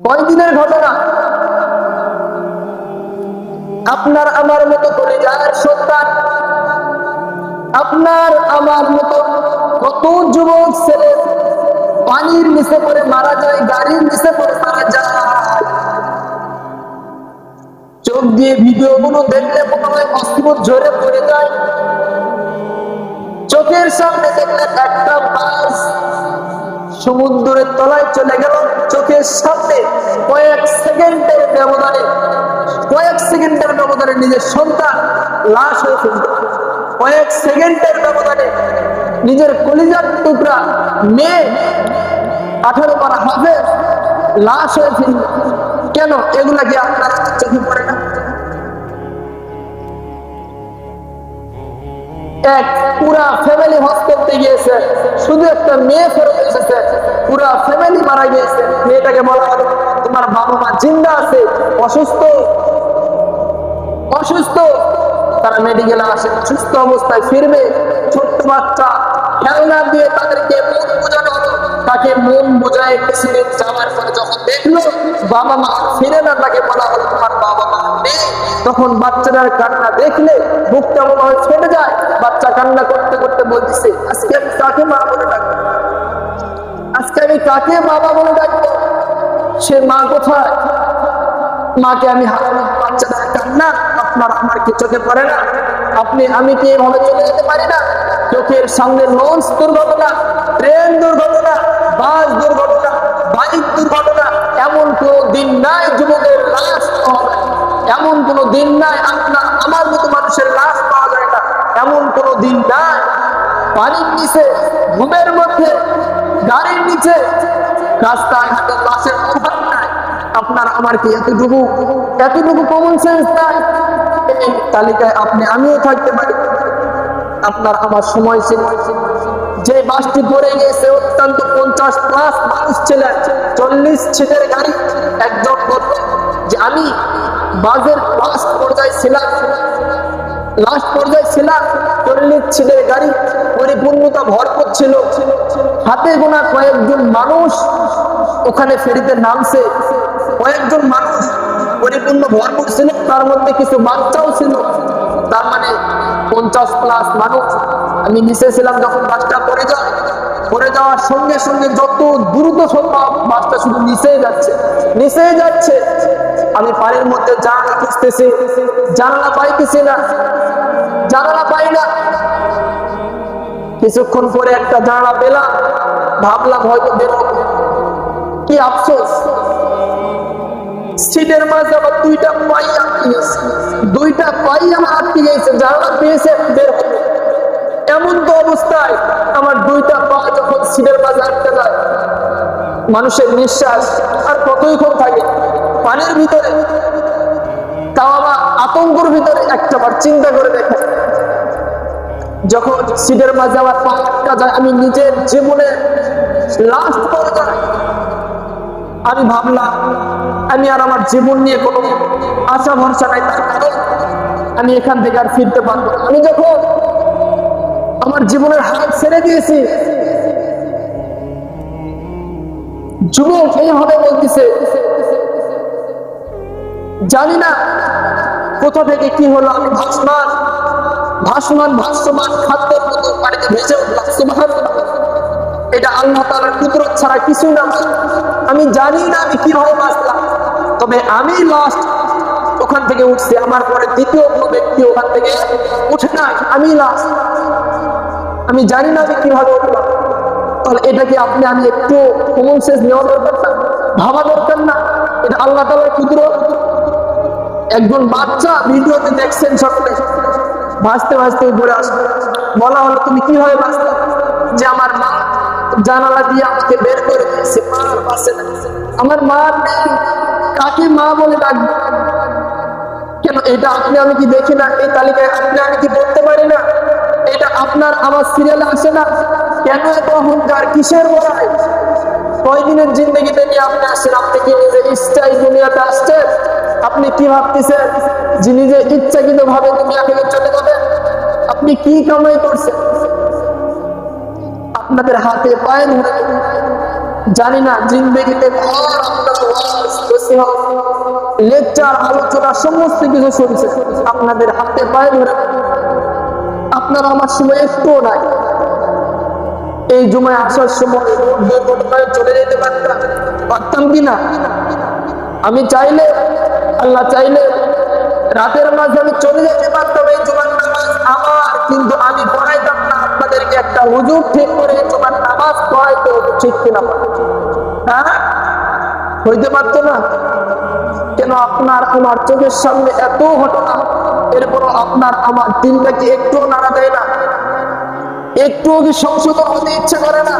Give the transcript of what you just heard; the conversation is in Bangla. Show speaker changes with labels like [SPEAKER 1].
[SPEAKER 1] কয়দিনের ঘটনা। আপনার আমার মতো করে যার সন্তান, আপনার আমার মতো কত যুবক ছেলে পানির নিচে পড়ে মারা যায়, গাড়ির নিচে পড়ে মারা যায়। চোখ দিয়ে ভিডিও গুলো দেখলে মনে হয় অস্থিবোধ ঝরে পড়ে যায়। চোখের সামনে দেখলে একটা মাছ সমুদ্রের তলায় চলে গেল, চোখের সামনে কয়েক সেকেন্ডের ব্যবধানে নিজের সন্তান লাশ হয়ে ফেলল, কয়েক সেকেন্ডের ব্যবধানে নিজের কলিজার টুকরা মেয়ে 18 পারা হাফেজ লাশ হয়ে ফেলল। কেন? এগুলা কি আপনার চোখে পড়ে না? এক পুরা ফ্যামিলি হজ করতে গিয়েছে, শুধু একটা মেয়ে ফেরত এসেছে, পুরা ফ্যামিলি মারা গিয়েছে। মেয়েটাকে বলা হলো তোমার বাবা মা জিন্দা আছে, অসুস্থ। তারা মেডিকেলে আসে, সুস্থ অবস্থায় ফিরবে। ছোট্ট বাচ্চা খেলনা দিয়ে তাদেরকে মন বোঝানো হলো। তাকে মন বোঝায় কিছুদিন যাওয়ার পরে যখন দেখলো বাবা মা ফিরে না, তাকে বলা হলো তোমার বাবা মা নেই। তখন বাচ্চাটার কান্না দেখলে বুকটা মনে হয় ফেটে যায়। বাচ্চা কান্না করতে করতে বলতেছে, আজকে আমি কাকে মা বলে ডাকবো, আজকে আমি কাকে বাবা বলে ডাকবো? সে মা কোথায়? মাকে আমি হারানো। বাচ্চাটার কান্না আপনার আমার কি চোখে পড়ে না? আমি কি এভাবে চলে যেতে পারি না? চোখের সামনে লঞ্চ দুর্ঘটনা, ট্রেন দুর্ঘটনা, বাস দুর্ঘটনা, বাইক দুর্ঘটনা, এমন কোন দিন নাই যুবকের লাশ পাওয়া যায়, এমন কোন দিন নাই আপনার আমার মতো মানুষের লাশ পাওয়া যায় না, এমন কোন দিন নাই। পানির নিচে, ঘুমের মধ্যে, গাড়ির নিচে, রাস্তাঘাটে লাশের অভাব নাই। আপনার আমার কি এতটুকু কমন সেন্স নাই? এই তালিকায় আমিও থাকতে পারি। আপনার আমার সময় ছিল, যে বাসটি পড়ে গিয়েছে অত্যন্ত 50+ মানুষ ছিলেন, 40 সিটের গাড়ি। একজন বলল যে আমি বাসের লাস্ট পর্যায়ে ছিলাম, 40 সিটের গাড়ি, পরিপূর্ণতা ভরপুর ছিল। হাতে গোনা কয়েকজন মানুষ ওখানে ফেরিতে নামছে, কয়েকজন মানুষ পরিপূর্ণ ভরপুর ছিল, তার মধ্যে কিছু বাচ্চাও ছিল। তার মানে 50+ মানুষ। আমি নিচে ছিলাম যখন বাসটা পড়ে যাওয়ার সঙ্গে সঙ্গে যত দ্রুত সম্ভব বাসটা শুধু নিচেই যাচ্ছে। আমি পানির মধ্যে জানালা খুঁজতেছি, জানালা পাই না। কিছুক্ষণ পরে একটা জানালা পেলাম, ভাবলাম হয়তো বেরোবো। কি আফসোস, সিটের মাঝে আবার দুইটা পাই আমার আটকে গেছে। জানালা পেয়েছে, বের হবে। এমন তো অবস্থায় আমার দুইটা পা যখন সিটের মাঝে আটকে যায়, মানুষের নিঃশ্বাস আর কতক্ষণ থাকে পানির ভিতরে, তাও আবার আতঙ্কর ভিতরে। একটাবার চিন্তা করে দেখে, যখন সিটের মাঝে আমার পা আটকা যায়, আমি নিজের জীবনের লাস্ট পর্যায়ে আমি ভাবলাম আমি আর আমার জীবন নিয়ে কোনো আশা ভরসা নাই, তার কারণ আমি এখান থেকে আর ফিরতে পারবো না। আমি যখন আমার জীবনের হাত ছেড়ে দিয়েছি, যুবক এইভাবে বলতেছে, জানি না কোথা থেকে কি হলো, আমি ভাসমান খাদ্যের মতো পানিতে ভেসে উঠলাম। সুবহানাল্লাহ, এটা আল্লাহ তাআলার কুদরত ছাড়া কিছু না। আমি জানি না আমি কিভাবে বাঁচলাম, তবে আমি লাস্ট ওখান থেকে উঠছি। আমার পরে দ্বিতীয় কোনো ব্যক্তি ওখান থেকে উঠে নাই, আমি লাস্ট। আমি জানি না আমি কিভাবে উঠলাম। তাহলে এটা কি আমি একটু কমন সেন্স নেওয়া দরকার না, ভাবা দরকার না? এটা আল্লাহ তাআলার কুদরত। একজন বাচ্চা ভিডিওতে দেখছেন সকলে, ভাসতে উপরে আসবে। বলা হলো তুমি কিভাবে বাঁচলে? যে আমার মা জানালা দিয়ে আমাকে বের করে দিয়েছে, মা আর বাঁচে না। আমার মা নেই, কাকে মা বলে ডাকবো? কেন? এটা আমি কি দেখি না? এই তালিকায় আমি কি বলতে পারি না? এটা আপনার আমার সিরিয়ালে আসে না? কেন এত অহংকার, কিসের বড়াই? কয়দিনের জিন্দগিতে নিয়ে আপনি আসছেন? আপনি কি নিজে ইচ্ছায় দুনিয়াতে আসছেন? আপনি কি ভাবতেছেন যে নিজে ইচ্ছাকৃত ভাবে দুনিয়া থেকে চলে যাবেন? আপনি কি কামাই করছেন? আপনাদের হাতে পায়ে ধরে জানি না জিন্দগিতে নসিহত, লেকচার, আলোচনা সমস্ত কিছু শুনছে, আপনাদের হাতে পায়ে ধরে আপনার আমার সময় একটুও নাই। এই জুমায় আসার সময় দুর্ঘটনায় চলে যেতে পারতাম কিনা? আমি চাইলে, আল্লাহ চাইলে রাতের মাঝে আমি চলে যেতে পারতাম এই জুমার নামাজ আমার, কিন্তু আমি পড়াইতাম না আপনাদেরকে। একটা হুজুর ঠিক করে জুমার নামাজ পড়াইতো, ঠিক কিনা? হ্যাঁ, হইতে পারতো না কেন? আপনার আমার চোখের সামনে এত ঘটনা, এরপরও আপনার আমার দিনটাকে একটুও নাড়া দেয় না, একটুও কি সংশোধন হতে ইচ্ছে করে না?